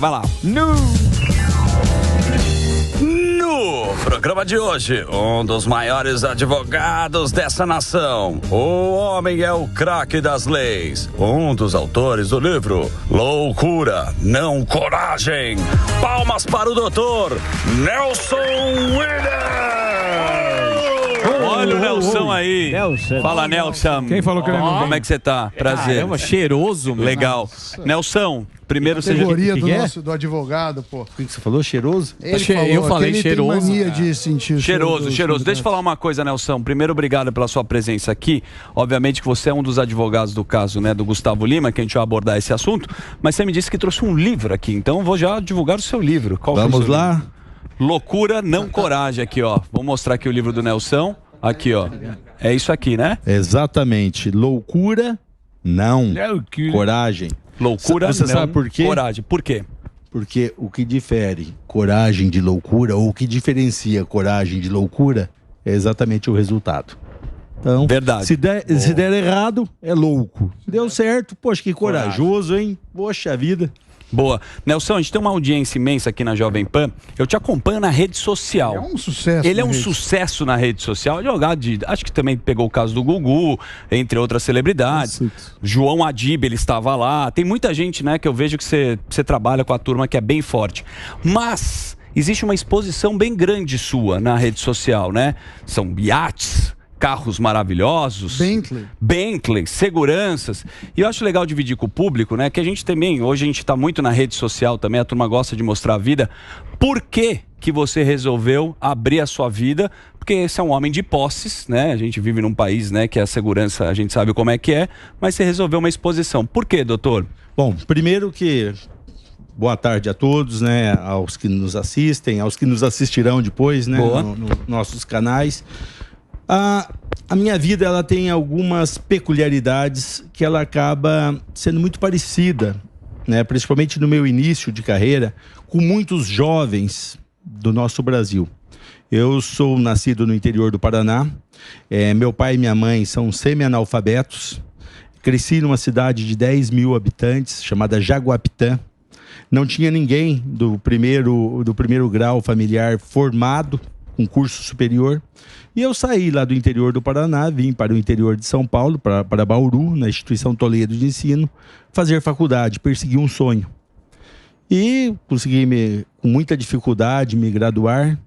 Vai lá. No programa de hoje, um dos maiores advogados dessa nação. O homem é o craque das leis. Um dos autores do livro Loucura, Não Coragem. Palmas para o doutor Nelson Williams. Olha o Nelson aí. Nelson. Fala, Nelson. Quem falou que ele não... Como é que você tá? Prazer. Caramba, cheiroso. Legal. Nossa. Nelson, primeiro seja... Categoria do advogado, pô. O que você falou? Cheiroso? Ele falou, eu falei ele cheiroso. Tem mania de sentir o Cheiroso. Deixa eu falar uma coisa, Nelson. Primeiro, obrigado pela sua presença aqui. Obviamente que você é um dos advogados do caso, né, do Gustavo Lima, que a gente vai abordar esse assunto. Mas você me disse que trouxe um livro aqui, então eu vou já divulgar o seu livro. Qual Vamos lá? Livro? Loucura, Não Coragem, aqui, ó. Vou mostrar aqui o livro do Nelson. Aqui, ó. É isso aqui, né? Exatamente. Loucura, não. Coragem. Loucura, você não. Sabe por quê? Coragem. Por quê? Porque o que difere coragem de loucura, ou o que diferencia coragem de loucura, é exatamente o resultado. Então, verdade. Se der errado, é louco. Se deu certo, poxa, que corajoso, hein? Poxa vida. Boa. Nelson, a gente tem uma audiência imensa aqui na Jovem Pan. Eu te acompanho na rede social. É um sucesso. Ele é um sucesso na rede social. Jogado de... Acho que também pegou o caso do Gugu, entre outras celebridades. João Adib, ele estava lá. Tem muita gente, né, que eu vejo que você trabalha com a turma que é bem forte. Mas existe uma exposição bem grande sua na rede social, né? São iates, carros maravilhosos, Bentley, seguranças. E eu acho legal dividir com o público, né? Que a gente também, hoje a gente está muito na rede social também, a turma gosta de mostrar a vida. Por que você resolveu abrir a sua vida? Porque você é um homem de posses, né? A gente vive num país, né, que a segurança, a gente sabe como é que é, mas você resolveu uma exposição. Por quê, doutor? Bom, primeiro que... Boa tarde a todos, né? Aos que nos assistem, aos que nos assistirão depois, né? Nos nossos canais. A minha vida, ela tem algumas peculiaridades que ela acaba sendo muito parecida, né? Principalmente no meu início de carreira, com muitos jovens do nosso Brasil. Eu sou nascido no interior do Paraná, meu pai e minha mãe são semi-analfabetos, cresci numa cidade de 10 mil habitantes, chamada Jaguapitã. Não tinha ninguém do primeiro grau familiar formado, com curso superior. E eu saí lá do interior do Paraná, vim para o interior de São Paulo, para Bauru, na instituição Toledo de Ensino, fazer faculdade, perseguir um sonho. E consegui, com muita dificuldade, me graduar.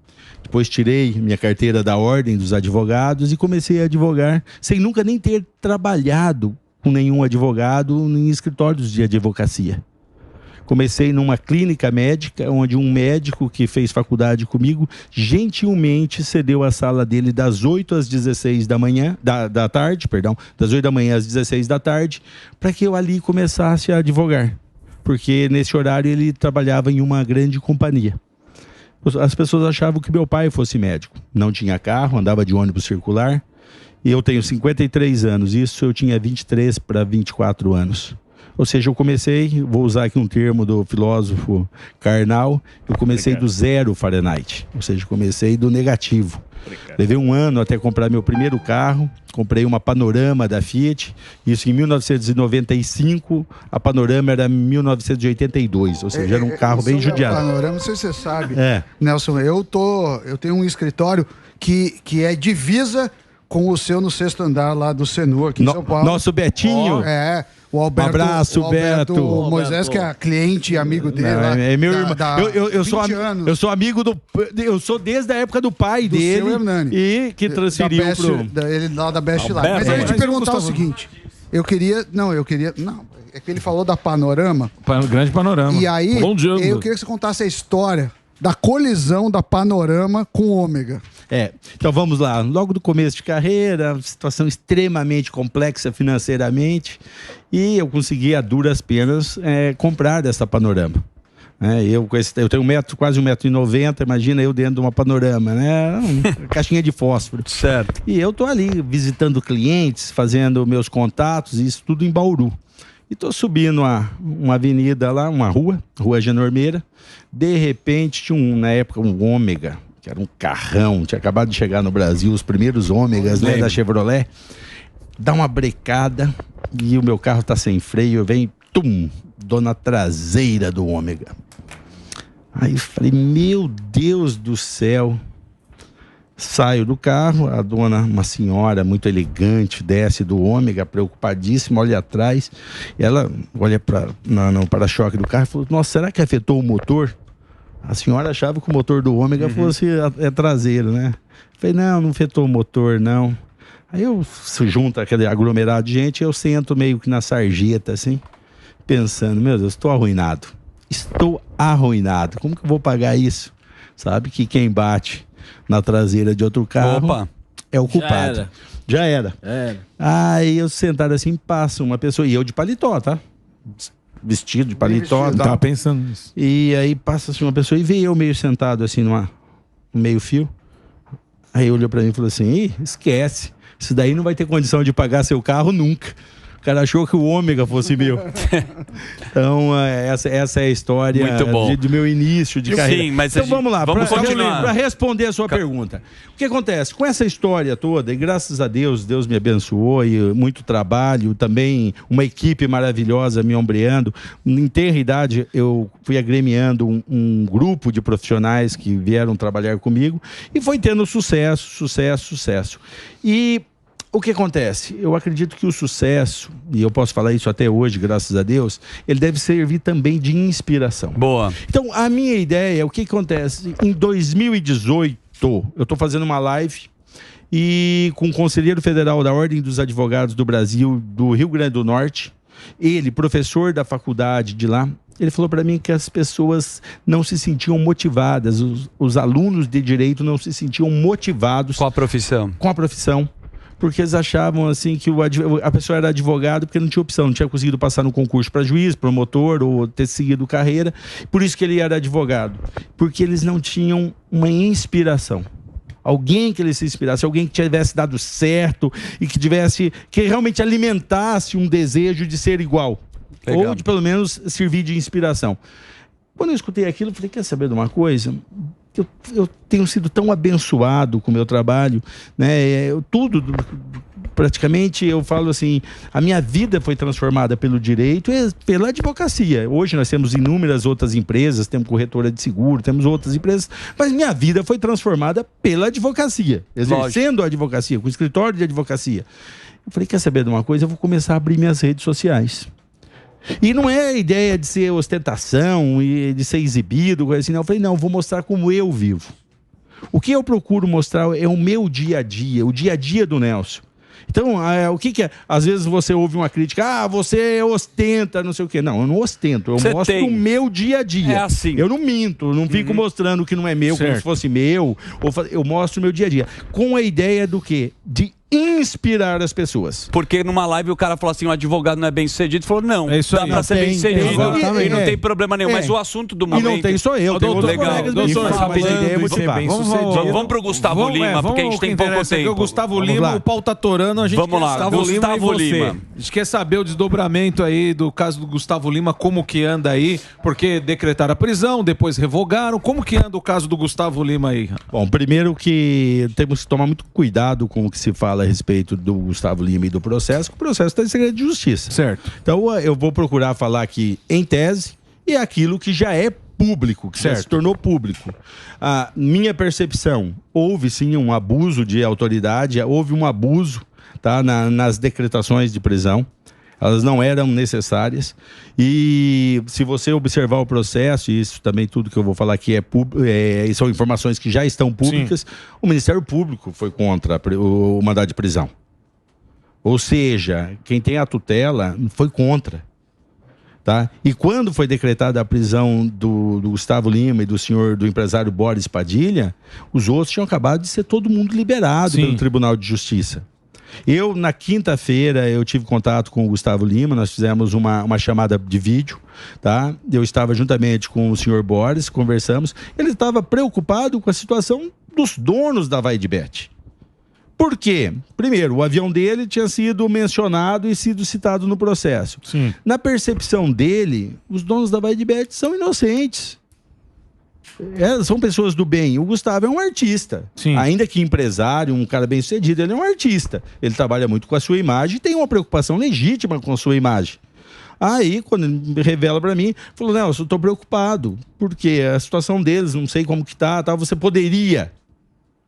Depois tirei minha carteira da Ordem dos Advogados e comecei a advogar, sem nunca nem ter trabalhado com nenhum advogado em escritórios de advocacia. Comecei numa clínica médica, onde um médico que fez faculdade comigo, gentilmente cedeu a sala dele das 8 às 16 da tarde, das 8 da manhã às 16 da tarde, para que eu ali começasse a advogar. Porque nesse horário ele trabalhava em uma grande companhia. As pessoas achavam que meu pai fosse médico. Não tinha carro, andava de ônibus circular. E eu tenho 53 anos, isso eu tinha 23 para 24 anos. Ou seja, eu comecei, vou usar aqui um termo do filósofo Karnal, eu comecei do zero Fahrenheit, ou seja, comecei do negativo. Levei um ano até comprar meu primeiro carro, comprei uma Panorama da Fiat, isso em 1995, a Panorama era 1982, ou seja, era um carro bem judiado. Panorama, não sei se você sabe, Nelson, eu tenho um escritório que é divisa com o seu no 6º andar lá do Senur, aqui em São Paulo. Nosso Betinho. O Alberto, um abraço, Beto. Moisés, que é cliente e amigo dele. É meu irmão. Eu sou amigo eu sou desde a época do pai dele. Seu Hernani. E que transferiu ele lá da Best Life. Mas eu ia te perguntar o seguinte. É que ele falou da Panorama. Grande Panorama. E aí, Bom dia, eu queria que você contasse a história da colisão da Panorama com o Ômega. Então vamos lá. Logo do começo de carreira, situação extremamente complexa financeiramente, e eu consegui a duras penas comprar dessa Panorama. Eu tenho quase 1,90 m, imagina eu dentro de uma Panorama, né? Uma caixinha de fósforo. Certo. E eu tô ali visitando clientes, fazendo meus contatos, isso tudo em Bauru. E tô subindo uma avenida lá, uma Rua Genormeira. De repente, tinha na época um Ômega, que era um carrão, tinha acabado de chegar no Brasil, os primeiros Ômegas, né, da Chevrolet. Dá uma brecada e o meu carro tá sem freio, vem, dou na traseira do Ômega. Aí eu falei, meu Deus do céu. Saio do carro, a dona, uma senhora muito elegante, desce do Ômega, preocupadíssima, olha atrás. Ela olha no para-choque do carro e falou, nossa, será que afetou o motor? A senhora achava que o motor do Ômega fosse traseiro, né? Eu falei, não afetou o motor, não. Aí eu se junta aquele aglomerado de gente, eu sento meio que na sarjeta, assim, pensando, meu Deus, estou arruinado. Estou arruinado. Como que eu vou pagar isso? Sabe que quem bate na traseira de outro carro é o culpado. Já era. Aí eu sentado assim, passa uma pessoa, e eu de paletó, tá? Vestido de paletó. Tava pensando nisso. E aí passa assim uma pessoa e vê eu meio sentado assim no meio fio. Aí olhou pra mim e falou assim, ih, esquece. Isso daí não vai ter condição de pagar seu carro nunca. O cara achou que o Ômega fosse meu. Então, essa é a história do meu início de carreira. Sim, mas então vamos lá, para responder a sua pergunta. O que acontece? Com essa história toda, e graças a Deus, Deus me abençoou, e muito trabalho, também uma equipe maravilhosa me ombreando. Em tenra idade, eu fui agremiando um grupo de profissionais que vieram trabalhar comigo, e foi tendo sucesso. E o que acontece? Eu acredito que o sucesso, e eu posso falar isso até hoje, graças a Deus, ele deve servir também de inspiração. Boa. Então, a minha ideia, o que acontece? Em 2018, eu estou fazendo uma live e com o Conselheiro Federal da Ordem dos Advogados do Brasil, do Rio Grande do Norte, ele, professor da faculdade de lá, ele falou para mim que as pessoas não se sentiam motivadas, os alunos de direito não se sentiam motivados. Com a profissão. Com a profissão. Porque eles achavam assim que a pessoa era advogado porque não tinha opção, não tinha conseguido passar no concurso para juiz, promotor ou ter seguido carreira. Por isso que ele era advogado. Porque eles não tinham uma inspiração. Alguém que ele se inspirasse, alguém que tivesse dado certo e que realmente alimentasse um desejo de ser igual. Legal. Ou de pelo menos servir de inspiração. Quando eu escutei aquilo, eu falei, quer saber de uma coisa? Eu tenho sido tão abençoado com o meu trabalho, né? Praticamente eu falo assim, a minha vida foi transformada pelo direito e pela advocacia. Hoje nós temos inúmeras outras empresas, temos corretora de seguro, temos outras empresas, mas minha vida foi transformada pela advocacia, exercendo a advocacia, com o escritório de advocacia. Eu falei, quer saber de uma coisa? Eu vou começar a abrir minhas redes sociais. E não é a ideia de ser ostentação e de ser exibido, coisa assim, não. Eu falei, não, vou mostrar como eu vivo. O que eu procuro mostrar é o meu dia a dia, o dia a dia do Nelson. Então, o que é? Às vezes você ouve uma crítica, você ostenta, não sei o quê. Não, eu não ostento, eu mostro o meu dia a dia. É assim. Eu não minto, eu não fico mostrando o que não é meu, como se fosse meu. Eu mostro o meu dia a dia. Com a ideia do quê? De inspirar as pessoas. Porque numa live o cara falou assim, o advogado não é bem sucedido, falou, não, dá pra ser bem sucedido e não tem problema nenhum, mas o assunto do momento... E não tem só eu, tem outros colegas bem Vamos pro Gustavo Lima, porque a gente tem pouco tempo. O Gustavo Lima, o pau tá torando, a gente vamos lá, Gustavo Lima. A gente quer saber o desdobramento aí do caso do Gustavo Lima, como que anda aí, porque decretaram a prisão, depois revogaram, como que anda o caso do Gustavo Lima aí? Bom, primeiro que temos que tomar muito cuidado com o que se fala a respeito do Gustavo Lima e do processo, que o processo está em segredo de justiça. Certo. Então eu vou procurar falar aqui em tese e aquilo que já é público, que já se tornou público. A minha percepção, houve sim um abuso de autoridade, houve um abuso, tá, nas decretações de prisão. Elas não eram necessárias. E se você observar o processo, e isso também tudo que eu vou falar aqui são informações que já estão públicas, o Ministério Público foi contra o mandado de prisão. Ou seja, quem tem a tutela foi contra. Tá? E quando foi decretada a prisão do Gustavo Lima e do empresário Boris Padilha, os outros tinham acabado de ser todo mundo liberado pelo Tribunal de Justiça. Eu, na quinta-feira, eu tive contato com o Gustavo Lima, nós fizemos uma chamada de vídeo, tá? Eu estava juntamente com o senhor Boris, conversamos, ele estava preocupado com a situação dos donos da Vai de Bet. Por quê? Primeiro, o avião dele tinha sido mencionado e sido citado no processo. Sim. Na percepção dele, os donos da Vai de Bet são inocentes. São pessoas do bem. O Gustavo é um artista. Sim. Ainda que empresário, um cara bem sucedido, ele é um artista. Ele trabalha muito com a sua imagem e tem uma preocupação legítima com a sua imagem. Aí, quando ele revela para mim, falou, Nelson, eu tô preocupado, porque a situação deles, não sei como que tá, você poderia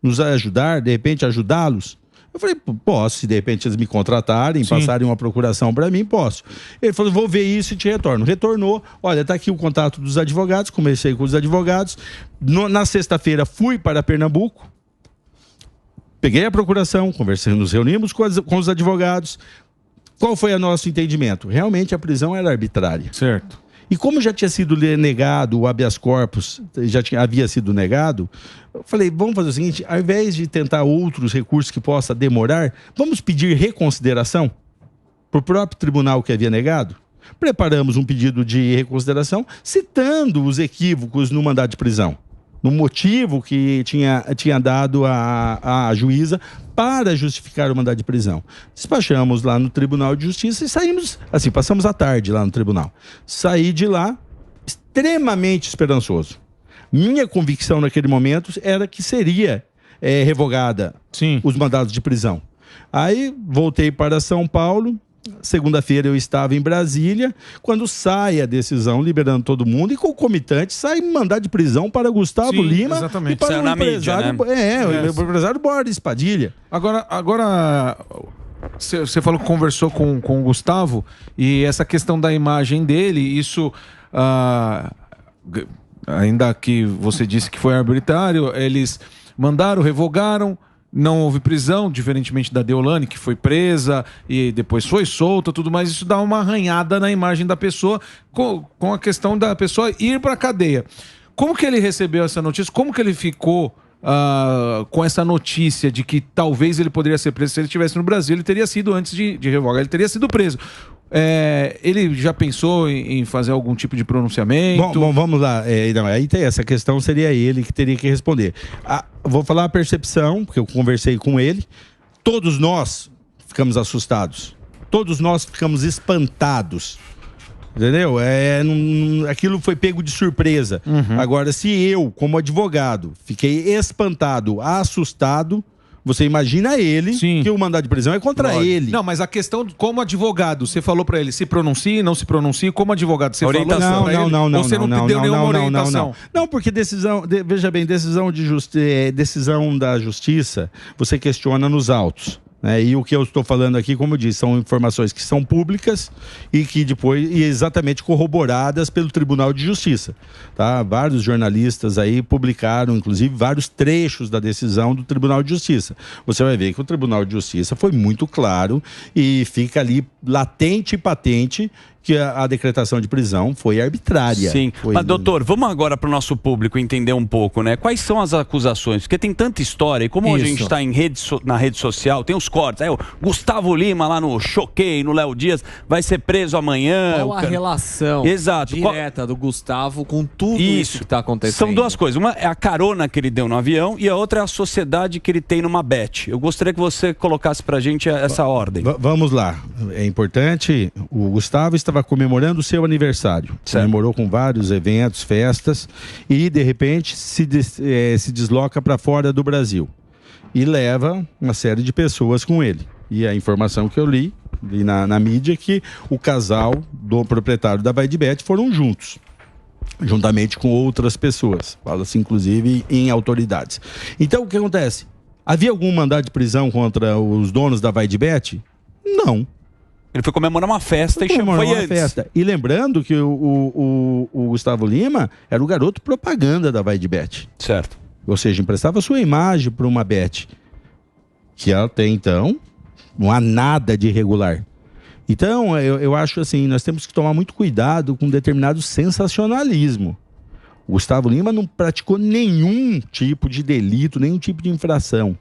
nos ajudar, de repente ajudá-los? Eu falei, posso, se de repente eles me contratarem, passarem uma procuração para mim, posso. Ele falou, vou ver isso e te retorno. Retornou, olha, tá aqui o contato dos advogados, conversei com os advogados. Na sexta-feira fui para Pernambuco, peguei a procuração, conversei, nos reunimos com os advogados. Qual foi o nosso entendimento? Realmente a prisão era arbitrária. Certo. E como já tinha sido negado o habeas corpus, havia sido negado, eu falei, vamos fazer o seguinte, ao invés de tentar outros recursos que possa demorar, vamos pedir reconsideração para o próprio tribunal que havia negado? Preparamos um pedido de reconsideração, citando os equívocos no mandado de prisão, no motivo que tinha dado a juíza para justificar o mandado de prisão. Despachamos lá no Tribunal de Justiça e saímos, assim, passamos a tarde lá no tribunal. Saí de lá extremamente esperançoso. Minha convicção naquele momento era que seria revogada os mandados de prisão. Aí voltei para São Paulo. Segunda-feira eu estava em Brasília, quando sai a decisão liberando todo mundo e concomitante sai mandado de prisão para Gustavo Lima e para o empresário, o empresário Boris Padilha. Agora você falou que conversou com o Gustavo e essa questão da imagem dele, isso ainda que você disse que foi arbitrário, eles mandaram, revogaram. Não houve prisão, diferentemente da Deolane, que foi presa e depois foi solta, tudo mais. Isso dá uma arranhada na imagem da pessoa com a questão da pessoa ir para a cadeia. Como que ele recebeu essa notícia? Como que ele ficou com essa notícia de que talvez ele poderia ser preso? Se ele estivesse no Brasil, ele teria sido, antes de revogar, ele teria sido preso. Ele já pensou em fazer algum tipo de pronunciamento? Bom, vamos lá. Não, aí tem essa questão, seria ele que teria que responder. Vou falar a percepção, porque eu conversei com ele. Todos nós ficamos assustados. Todos nós ficamos espantados. Entendeu? Aquilo foi pego de surpresa. Agora, se eu, como advogado, fiquei espantado, assustado, você imagina ele que o mandado de prisão é contra ele. Não, mas a questão, como advogado, você falou pra ele, se pronuncie, não se pronuncie, como advogado, você falou não, ou você não deu nenhuma orientação? Não, porque veja bem, decisão da justiça, você questiona nos autos. E o que eu estou falando aqui, como eu disse, são informações que são públicas e que depois, exatamente corroboradas pelo Tribunal de Justiça. Tá? Vários jornalistas aí publicaram, inclusive, vários trechos da decisão do Tribunal de Justiça. Você vai ver que o Tribunal de Justiça foi muito claro e fica ali latente e patente que a decretação de prisão foi arbitrária. Sim, mas doutor, vamos agora para o nosso público entender um pouco, né? Quais são as acusações? Porque tem tanta história, e como a gente está na rede social, tem os cortes, o Gustavo Lima lá no Choquei, no Léo Dias, vai ser preso amanhã. Qual a relação direta do Gustavo com tudo isso que está acontecendo? São duas coisas, uma é a carona que ele deu no avião e a outra é a sociedade que ele tem numa bet. Eu gostaria que você colocasse para a gente essa ordem. Vamos lá, é importante, o Gustavo estava comemorando o seu aniversário. Comemorou com vários eventos, festas, e de repente se desloca para fora do Brasil. E leva uma série de pessoas com ele. E a informação que eu li na mídia é que o casal do proprietário da Vaidbet foram juntos, juntamente com outras pessoas. Fala-se inclusive em autoridades. Então o que acontece? Havia algum mandado de prisão contra os donos da Vaidbet? Não. Ele foi comemorar uma festa foi antes. Festa. E lembrando que o Gustavo Lima era o garoto propaganda da Vaidbet. Certo. Ou seja, emprestava sua imagem para uma bet que até então não há nada de irregular. Então, eu acho assim, nós temos que tomar muito cuidado com determinado sensacionalismo. O Gustavo Lima não praticou nenhum tipo de delito, nenhum tipo de infração.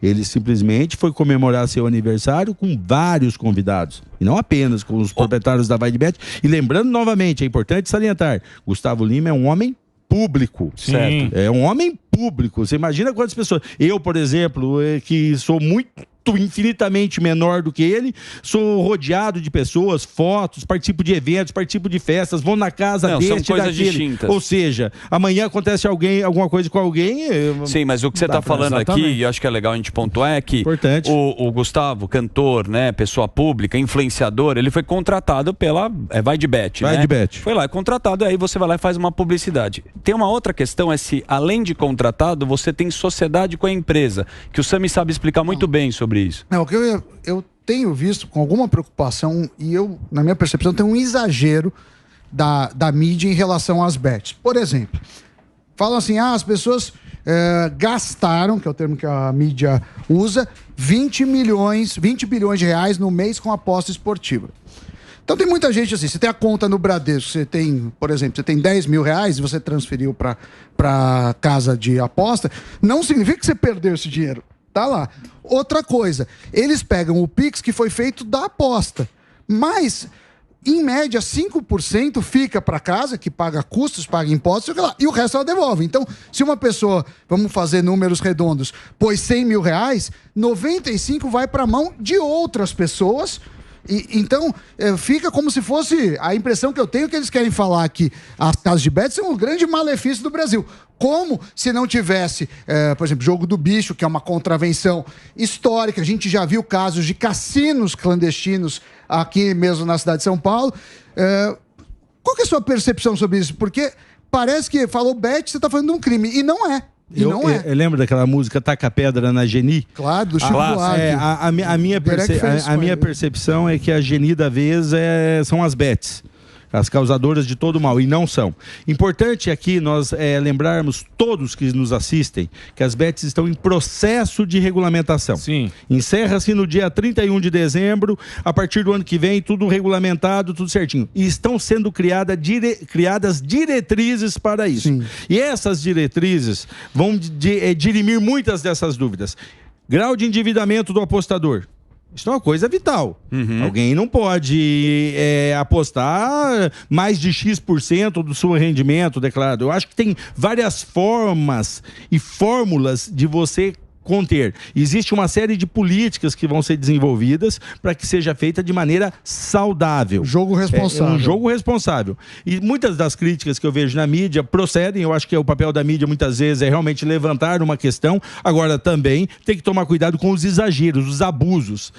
Ele simplesmente foi comemorar seu aniversário com vários convidados. E não apenas com os proprietários da Vaidbet. E lembrando novamente, é importante salientar, Gustavo Lima é um homem público. Certo? É um homem público. Você imagina quantas pessoas... Eu, por exemplo, que sou muito infinitamente menor do que ele, sou rodeado de pessoas, fotos, participo de eventos, participo de festas, vou na casa deste, são coisas daquele. distintas. Ou seja, amanhã acontece alguma coisa com alguém... Sim, mas o que você está falando aqui, e eu acho que é legal a gente pontuar, é que o Gustavo, cantor, né, pessoa pública, influenciador, ele foi contratado pela Vaidbet, né? Vaidbet. Foi lá, é contratado, aí você vai lá e faz uma publicidade. Tem uma outra questão, é se além de contratado, você tem sociedade com a empresa, que o Sami sabe explicar muito bem sobre isso. Não, o que eu tenho visto com alguma preocupação, e eu, na minha percepção, tem um exagero da mídia em relação às bets. Por exemplo, falam assim, as pessoas gastaram, que é o termo que a mídia usa, 20 bilhões de reais no mês com aposta esportiva. Então tem muita gente assim, você tem a conta no Bradesco, você tem, por exemplo, você tem 10 mil reais e você transferiu para casa de aposta, não significa que você perdeu esse dinheiro. Tá lá. Outra coisa, eles pegam o Pix que foi feito da aposta, mas, em média, 5% fica para casa, que paga custos, paga impostos, e o resto ela devolve. Então, se uma pessoa, vamos fazer números redondos, pôs 100 mil reais, 95 vai para a mão de outras pessoas. Então, fica como se fosse... A impressão que eu tenho é que eles querem falar que as casas de bet são um grande malefício do Brasil. Como se não tivesse, por exemplo, Jogo do Bicho, que é uma contravenção histórica. A gente já viu casos de cassinos clandestinos aqui mesmo na cidade de São Paulo. Qual que é a sua percepção sobre isso? Porque parece que falou bet, você está falando de um crime. E não é. Eu lembro daquela música Taca Pedra na Geni? Claro, do Chico Buarque. A minha percepção é que a Geni da vez são as bets, as causadoras de todo o mal, e não são. Importante aqui nós lembrarmos, todos que nos assistem, que as bets estão em processo de regulamentação. Sim. Encerra-se no dia 31 de dezembro, a partir do ano que vem, tudo regulamentado, tudo certinho. E estão sendo criadas diretrizes para isso. Sim. E essas diretrizes vão dirimir muitas dessas dúvidas. Grau de endividamento do apostador. Isso é uma coisa vital. Alguém não pode apostar mais de X% do seu rendimento declarado. Eu acho que tem várias formas e fórmulas de você conter. Existe uma série de políticas que vão ser desenvolvidas para que seja feita de maneira saudável. Jogo responsável. Um jogo responsável. E muitas das críticas que eu vejo na mídia procedem, eu acho que o papel da mídia muitas vezes é realmente levantar uma questão, agora também tem que tomar cuidado com os exageros, os abusos.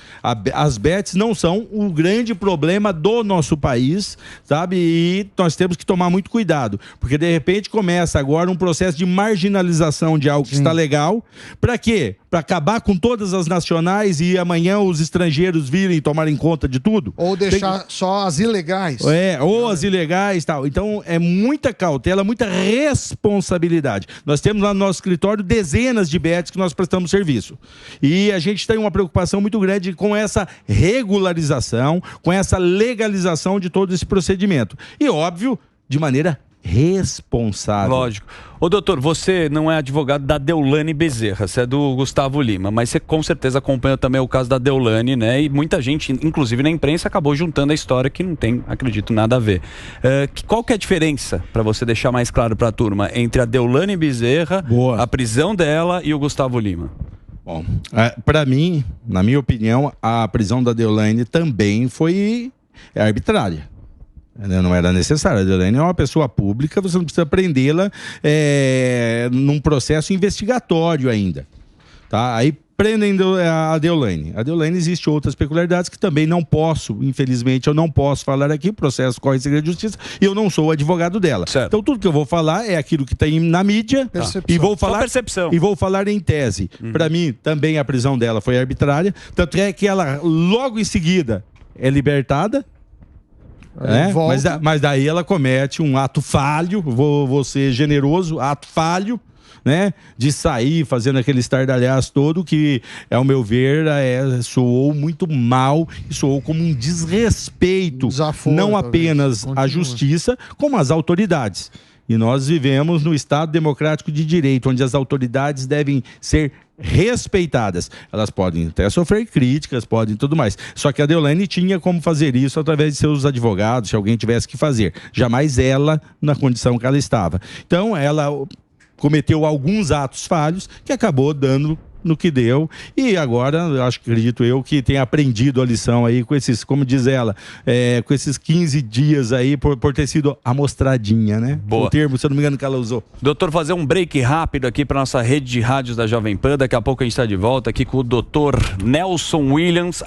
As bets não são o grande problema do nosso país, sabe? E nós temos que tomar muito cuidado, porque de repente começa agora um processo de marginalização de algo que está legal, para quê? Para acabar com todas as nacionais e amanhã os estrangeiros virem e tomarem conta de tudo? Ou deixar só as ilegais. Ou as ilegais e tal. Então é muita cautela, muita responsabilidade. Nós temos lá no nosso escritório dezenas de bets que nós prestamos serviço. E a gente tem uma preocupação muito grande com essa regularização, com essa legalização de todo esse procedimento. E óbvio, de maneira responsável. Lógico. Ô doutor, você não é advogado da Deolane Bezerra, você é do Gustavo Lima, mas você com certeza acompanha também o caso da Deolane, né? E muita gente, inclusive na imprensa, acabou juntando a história que não tem, acredito, nada a ver. Qual que é a diferença, para você deixar mais claro para a turma, entre a Deolane Bezerra, a prisão dela e o Gustavo Lima? Bom, para mim, na minha opinião, a prisão da Deolane também foi arbitrária. Não era necessário. A Deolane é uma pessoa pública, você não precisa prendê-la num processo investigatório ainda. Tá? Aí prendem a Deolane. A Deolane, existe outras peculiaridades que também não posso, infelizmente, eu não posso falar aqui, o processo corre em segredo de justiça, e eu não sou o advogado dela. Certo. Então tudo que eu vou falar é aquilo que tem na mídia, e vou falar em tese. Para mim, também a prisão dela foi arbitrária, tanto é que ela, logo em seguida, é libertada. Mas daí ela comete um ato falho, vou ser generoso, ato falho, né? De sair fazendo aquele estardalhaço todo que, ao meu ver, soou muito mal e soou como um desrespeito, não apenas à justiça, como às autoridades. E nós vivemos no Estado democrático de direito, onde as autoridades devem ser respeitadas. Elas podem até sofrer críticas, podem tudo mais. Só que a Deolane tinha como fazer isso através de seus advogados, se alguém tivesse que fazer. Jamais ela, na condição que ela estava. Então, ela cometeu alguns atos falhos que acabou dando no que deu, e agora, acredito eu, que tenha aprendido a lição aí com esses, como diz ela, com esses 15 dias aí, por ter sido amostradinha, né? Boa. O termo, se eu não me engano, que ela usou. Doutor, fazer um break rápido aqui para nossa rede de rádios da Jovem Pan. Daqui a pouco a gente está de volta aqui com o doutor Nelson Williams,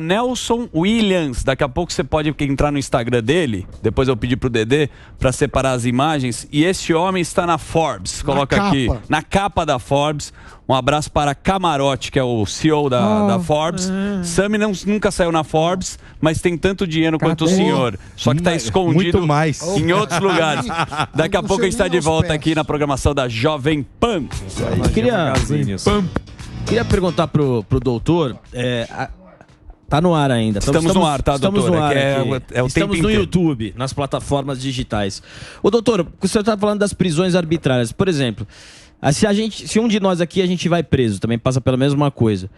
@NelsonWilliams. Daqui a pouco você pode entrar no Instagram dele, depois eu pedi pro Dedê para separar as imagens, e esse homem está na Forbes, coloca aqui, na capa da Forbes. Um abraço para Camarote, que é o CEO da Forbes. Sami nunca saiu na Forbes, mas tem tanto dinheiro quanto o senhor. Só que está escondido muito mais em outros lugares. Daqui a pouco a gente está de volta aqui na programação da Jovem Pan. Queria perguntar pro doutor... Tá no ar ainda. Estamos no ar, tá, doutor? Estamos no ar estamos no YouTube, nas plataformas digitais. Ô, doutor, o senhor está falando das prisões arbitrárias. Por exemplo, se um de nós aqui a gente vai preso, também passa pela mesma coisa.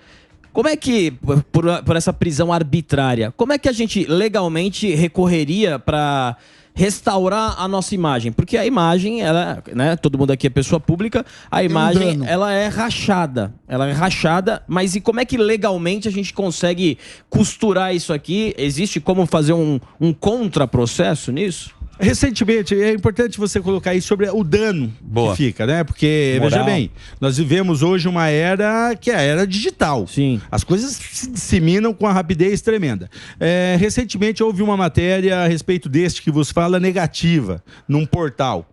Como é que, por essa prisão arbitrária, como é que a gente legalmente recorreria para restaurar a nossa imagem? Porque a imagem, ela, né, todo mundo aqui é pessoa pública, a imagem, ela é rachada. Ela é rachada, mas e como é que legalmente a gente consegue costurar isso aqui? Existe como fazer um contraprocesso nisso? Recentemente, é importante você colocar aí sobre o dano que fica, né? Porque, veja bem, nós vivemos hoje uma era que é a era digital. Sim. As coisas se disseminam com uma rapidez tremenda. Recentemente houve uma matéria a respeito deste que vos fala negativa, num portal.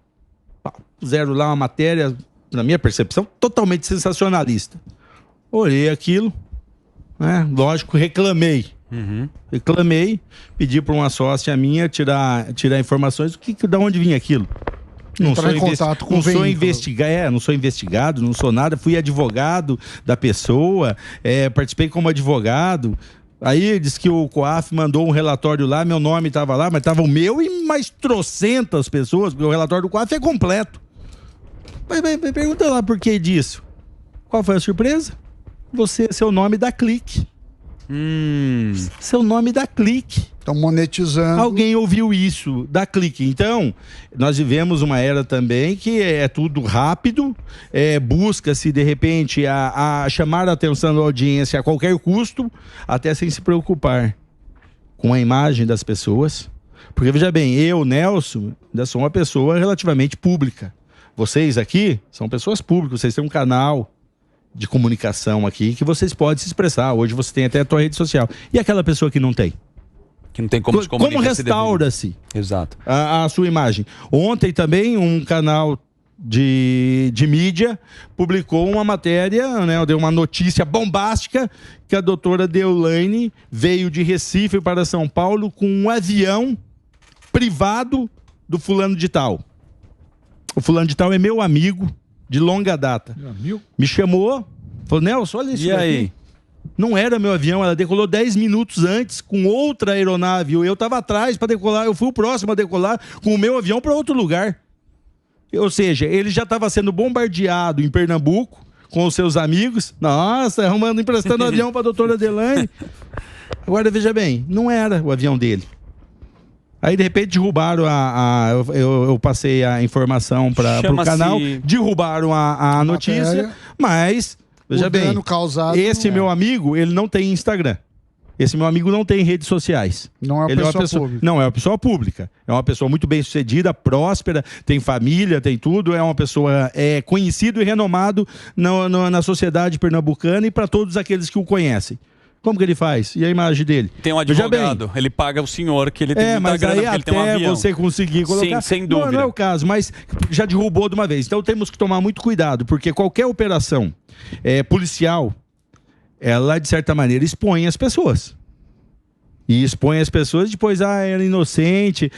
Puseram lá uma matéria, na minha percepção, totalmente sensacionalista. Olhei aquilo, né? Lógico, reclamei. Reclamei, pedi para uma sócia minha tirar informações da onde vinha aquilo. Não sou investigado, não sou nada, fui advogado da pessoa, participei como advogado. Aí disse que o COAF mandou um relatório lá, meu nome estava lá, mas estava o meu e mais trocentas pessoas, porque o relatório do COAF é completo. Mas pergunta lá por que disso. Qual foi a surpresa? Seu nome dá clique. Seu nome dá clique. Estão monetizando. Alguém ouviu isso, dá clique. Então, nós vivemos uma era também que é tudo rápido, busca-se de repente a chamar a atenção da audiência a qualquer custo, até sem se preocupar com a imagem das pessoas. Porque veja bem, eu, Nelson, ainda sou uma pessoa relativamente pública. Vocês aqui são pessoas públicas, vocês têm um canal de comunicação aqui que vocês podem se expressar. Hoje você tem até a tua rede social. E aquela pessoa que não tem? Que não tem como se comunicar. Como restaura-se a sua imagem? Ontem também um canal de mídia publicou uma matéria, né, deu uma notícia bombástica que a doutora Deolane veio de Recife para São Paulo com um avião privado do fulano de tal. O fulano de tal é meu amigo de longa data. Me chamou, falou, Nelson, olha isso. E aí? Não era meu avião, ela decolou 10 minutos antes com outra aeronave. Eu estava atrás para decolar, eu fui o próximo a decolar com o meu avião para outro lugar. Ou seja, ele já estava sendo bombardeado em Pernambuco com os seus amigos. Nossa, arrumando, emprestando o avião para a doutora Adelane. Agora, veja bem, não era o avião dele. Aí, de repente, derrubaram eu passei a informação para o canal, derrubaram a notícia, mas, veja bem, esse meu amigo, ele não tem Instagram. Esse meu amigo não tem redes sociais. Não é uma pessoa pública. Não, é uma pessoa pública. É uma pessoa muito bem sucedida, próspera, tem família, tem tudo. É uma pessoa conhecido e renomado na sociedade pernambucana e para todos aqueles que o conhecem. Como que ele faz? E a imagem dele? Tem um advogado, ele paga o senhor, que ele tem muita grana, porque ele tem um avião. Você conseguir colocar... Sim, sem dúvida. Não é o caso, mas já derrubou de uma vez. Então temos que tomar muito cuidado, porque qualquer operação policial, ela, de certa maneira, expõe as pessoas. E expõe as pessoas, depois, era inocente.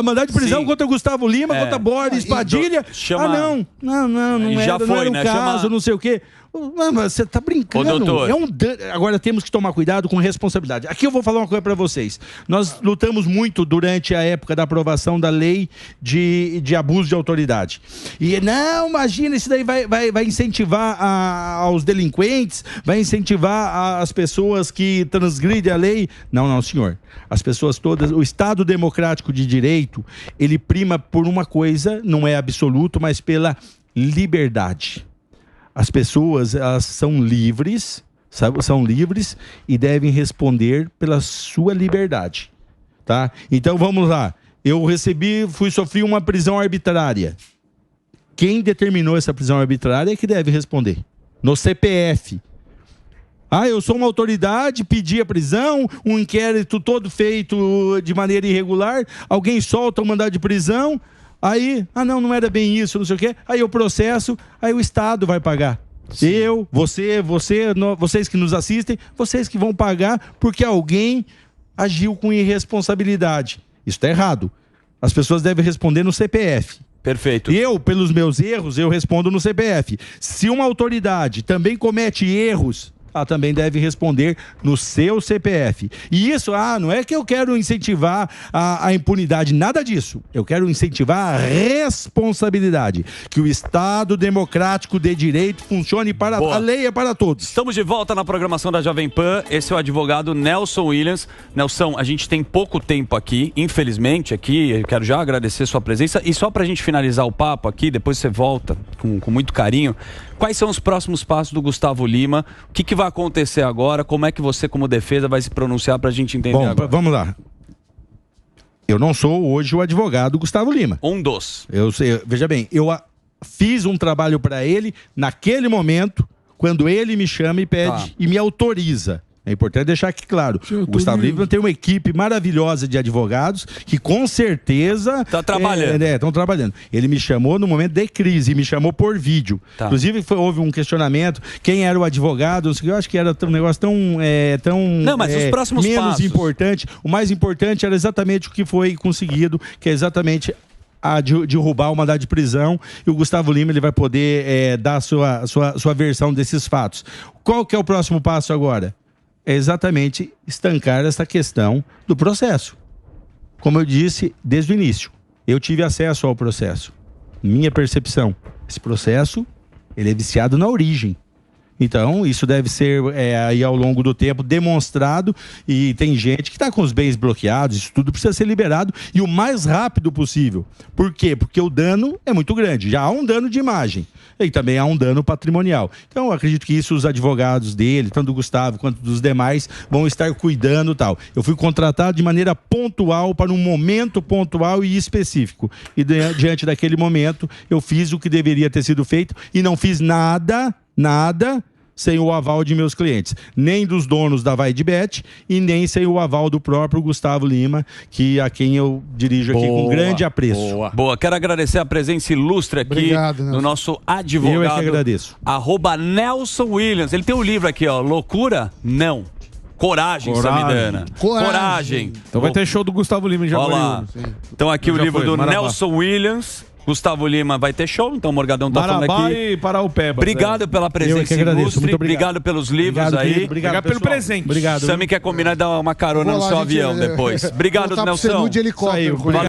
Mandar de prisão contra o Gustavo Lima, contra Boris Padilha. Não era o caso, não sei o quê. Mas você tá brincando. Ô, doutor. Agora temos que tomar cuidado com responsabilidade. Aqui eu vou falar uma coisa para vocês. Nós lutamos muito durante a época da aprovação da lei de abuso de autoridade. E não, imagina, isso daí vai incentivar aos delinquentes, vai incentivar as pessoas que transgridem a lei. Não, senhor. As pessoas todas, o Estado democrático de direito, ele prima por uma coisa, não é absoluto, mas pela liberdade. As pessoas, elas são livres, sabe? São livres e devem responder pela sua liberdade, tá? Então vamos lá. Eu sofri uma prisão arbitrária. Quem determinou essa prisão arbitrária é que deve responder. No CPF. Eu sou uma autoridade, pedi a prisão, um inquérito todo feito de maneira irregular, alguém solta um mandado de prisão, aí, não era bem isso, não sei o quê, aí eu processo, aí o Estado vai pagar. Sim. Eu, vocês que nos assistem, vocês que vão pagar porque alguém agiu com irresponsabilidade. Isso está errado. As pessoas devem responder no CPF. Perfeito. Eu, pelos meus erros, eu respondo no CPF. Se uma autoridade também comete erros, ela também deve responder no seu CPF. E isso, não é que eu quero incentivar a impunidade, nada disso. Eu quero incentivar a responsabilidade. Que o Estado democrático de direito funcione para a lei é para todos. Estamos de volta na programação da Jovem Pan. Esse é o advogado Nelson Williams. Nelson, a gente tem pouco tempo aqui, infelizmente, aqui. Eu quero já agradecer sua presença. E só para a gente finalizar o papo aqui, depois você volta com muito carinho. Quais são os próximos passos do Gustavo Lima? O que vai acontecer agora? Como é que você, como defesa, vai se pronunciar para a gente entender agora? Vamos lá. Eu não sou hoje o advogado Gustavo Lima. Um dos. Veja bem, eu fiz um trabalho para ele naquele momento, quando ele me chama e pede e me autoriza. É importante deixar aqui claro. O Gustavo Lima tem uma equipe maravilhosa de advogados que com certeza... Está trabalhando. Estão trabalhando. Ele me chamou no momento de crise, me chamou por vídeo. Inclusive houve um questionamento, quem era o advogado, eu acho que era um negócio tão não, mas os próximos menos passos. Importante. O mais importante era exatamente o que foi conseguido, que é exatamente... derrubar o mandado de prisão, e o Gustavo Lima ele vai poder dar a sua versão desses fatos. Qual que é o próximo passo agora? É exatamente estancar essa questão do processo. Como eu disse desde o início, eu tive acesso ao processo. Minha percepção, esse processo ele é viciado na origem. Então, isso deve ser aí ao longo do tempo demonstrado, e tem gente que está com os bens bloqueados, isso tudo precisa ser liberado e o mais rápido possível. Por quê? Porque o dano é muito grande, já há um dano de imagem e também há um dano patrimonial. Então, eu acredito que isso os advogados dele, tanto do Gustavo quanto dos demais, vão estar cuidando e tal. Eu fui contratado de maneira pontual para um momento pontual e específico. E diante daquele momento, eu fiz o que deveria ter sido feito e não fiz nada sem o aval de meus clientes, nem dos donos da Vai de Bet e nem sem o aval do próprio Gustavo Lima, a quem eu dirijo aqui com grande apreço. Boa. Quero agradecer a presença ilustre aqui. Obrigado, do nosso advogado. Eu é que agradeço. @Nelson Williams. Ele tem um livro aqui, Loucura? Não. Coragem, Samidana. Coragem. Então vai ter show do Gustavo Lima em Jaguariúna. Então aqui o livro do Nelson Williams. Gustavo Lima vai ter show, então o Morgadão tá falando aqui. E para o Peba. Obrigado pela presença ilustre. Muito obrigado pelos livros aí. Obrigado pelo presente. Obrigado. Sami quer combinar e dar uma carona no seu avião depois. Obrigado, Nelson. De helicóptero.